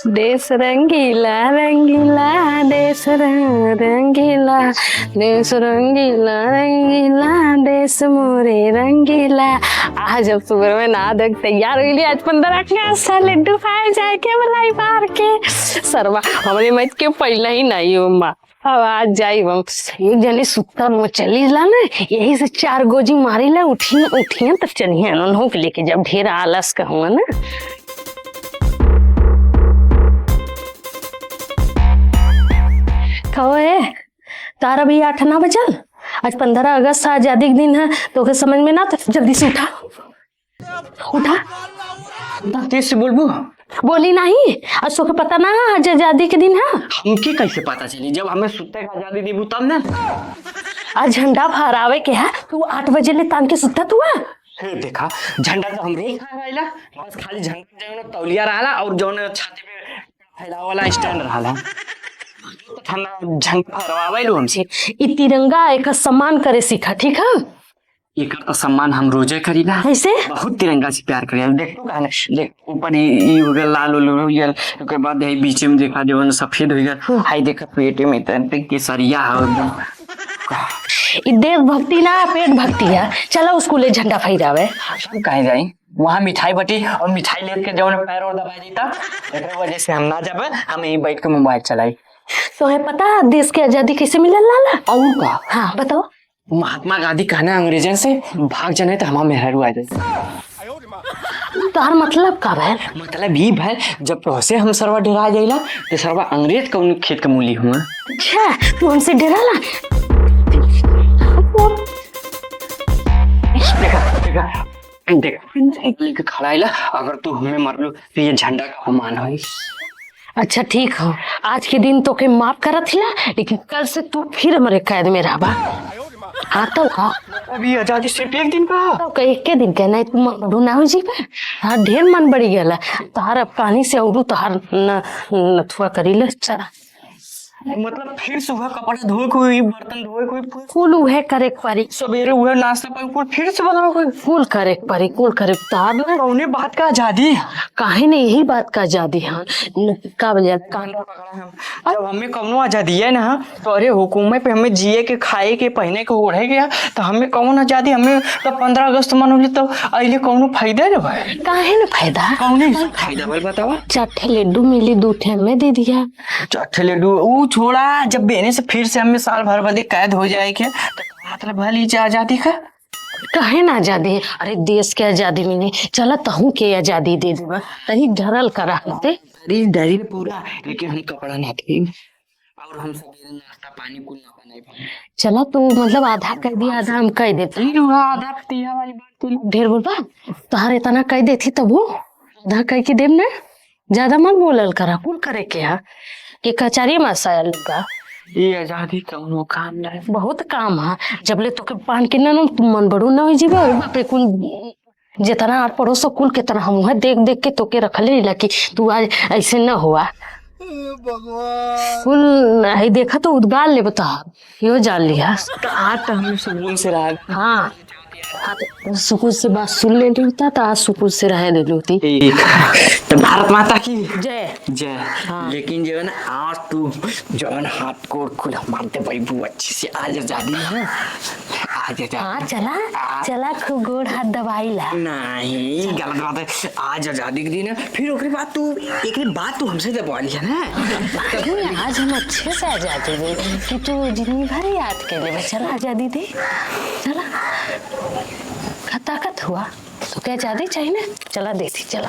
देश रंगीला रंगीला देश रंगीला देश रंगीला रंगीला देश मोरे रंगीला। आज अब सुबह में ना देख तैयार हुई आज 15 के लड्डू खाए जाए के मलाई बार के सरवा हमारे मैच के पहला ही नहीं हो माँ। अब आज जाई हम एक जने सुत्ता में चली ला ना यही से 4 गोजी मारी ला उठिए उठिए तब चलिए उन्हों के लेके जब ढेर आलस का हुआ ना। कहो है तारा भी 8-9 बजल आज 15 अगस्त आजादी के दिन है तो के समझ में ना तो जल्दी से उठा उठा तेज से बोलबू। बोली नहीं आज तो पता ना आज आजादी के दिन है। हमके कैसे पता चली जब हमें सुते का आजादी देबू तब ना। आज झंडा फहरावे के है तू 8 बजे ले तान के सुता तू है। देखा झंडा तो हमरे ही खा गइला बस खाली झंडा जौन तौलिया रहला और जौन छाती पे फैलाव वाला स्टैंड रहला ठंडा झंडा फहरावे लो हमसे। ई तिरंगा एक सम्मान करे सीखा ठीक है। एकर तो सम्मान हम रोजे करीला कैसे बहुत तिरंगा से प्यार करेला। देख तू कहना देख ऊपर ई हो गया लाल हो गया ओकर बाद है बीच में देखा जवन सफेद हो गया हाय देखा पेट में तन केसरिया है एकदम। ई देशभक्ति ना पेट भक्ति है। चलो स्कूले झंडा फहरावे सब कहे जाई वहाँ मिठाई बटी और मिठाई लेके जवन पैर और दबा देता एकरे वजह से हम ना जाबे हम यहीं बैठ के मोबाइल चलाई। तो है पता देश की आजादी कैसे मिलल लाला और का हाँ बताओ। महात्मा गांधी कहना अंग्रेजन से भाग जाने तो हमारे मेहरू आ जाए। तार मतलब का भैल मतलब ये भाई जब प्रोसे हम सरवा डरा जाइला तो सरवा अंग्रेज का उन खेत का मूली हुआ। अच्छा तू हमसे डराला देखा खड़ा आइला अगर तू हमें मर लो तो ये झंडा का अपमान हो। अच्छा ठीक हो आज के दिन तो के माफ करत हिला लेकिन कल से तू फिर हमारे कैद में रहबा। हाँ तो हाँ अभी आजादी सिर्फ एक दिन का तो एक के दिन के नहीं तुम बड़ू ना हो जी हाँ ढेर मन बढ़ी गया तार अब पानी से औरू तार नथुआ करी ले चला मतलब फिर सुबह कपड़ा धोए कोई बर्तन धोए कोई फूल उहे करे पारी सवेरे उहे नाश्ता पर फिर से बनाओ कोई फूल करे पारी कुल करे तार ना कौने बात का आजादी काहे ने यही बात का आजादी हाँ का वजह जब हमें कौनो आजादी है ना तो अरे हुकूमत पे हमें जिए के खाए के पहने के ओढ़े गया तो हमें कौन आजादी हमें तो 15 अगस्त मनौली तो अइले कौनो फायदा रे भाई काहे ना फायदा कौने फायदा भाई बतावा। 4 लड्डू मिली 2 में दे दिया 4 लड्डू वो छोड़ा जब बेने से फिर से हमें साल भर बाद कैद हो जाए क्या तो मतलब भली आजादी का काहे ना आजादी अरे देश के आजादी मिली चला तहू के आजादी दे देगा तनी ढरल करा होते डरी पूरा लेकिन हम कपड़ा ना थे और हम सवेरे नाश्ता पानी कुल ना बनाए। चला तू मतलब आधा कर दिया आधा हम कह देते आधा तिया वाली बात ढेर बोलबा तोहर इतना कह देती तब वो आधा कह के देम ना ज्यादा मत बोलल करा कुल करे के है कि कचहरी में सायल का ये आजादी कौनो काम ना बहुत काम है जब ले तो के पान के ना तुम मन बड़ू ना हो जीवा बाप रे कुल जितना आर पड़ोस कुल के तरह हम है देख देख के तो के रखले ला कि तू आज ऐसे न हुआ कुल नहीं देखा तो उद्गार ले बता यो जान लिया आज तो हम सुकून से रह हाँ तो सुकून से बात सुन ले होता तो आज सुकून से रह दे होती। तो भारत माता की जय जय। हाँ। लेकिन जो है ना आज तू जो है ना हाथ को खुला मारते भाई अच्छी से आज आजादी है आज हाँ चला चला खूब गोड़ हाथ दबाई ला नहीं गलत बात है आज आजादी के दिन है फिर ओकरे बाद तू एक बात तू हमसे दबा लिया ना आज हम अच्छे से आजादी दे कि तू जिंदगी भर याद कर ले चला आजादी दे चला ताकत हुआ तो क्या आजादी चाहिए ना चला देती चला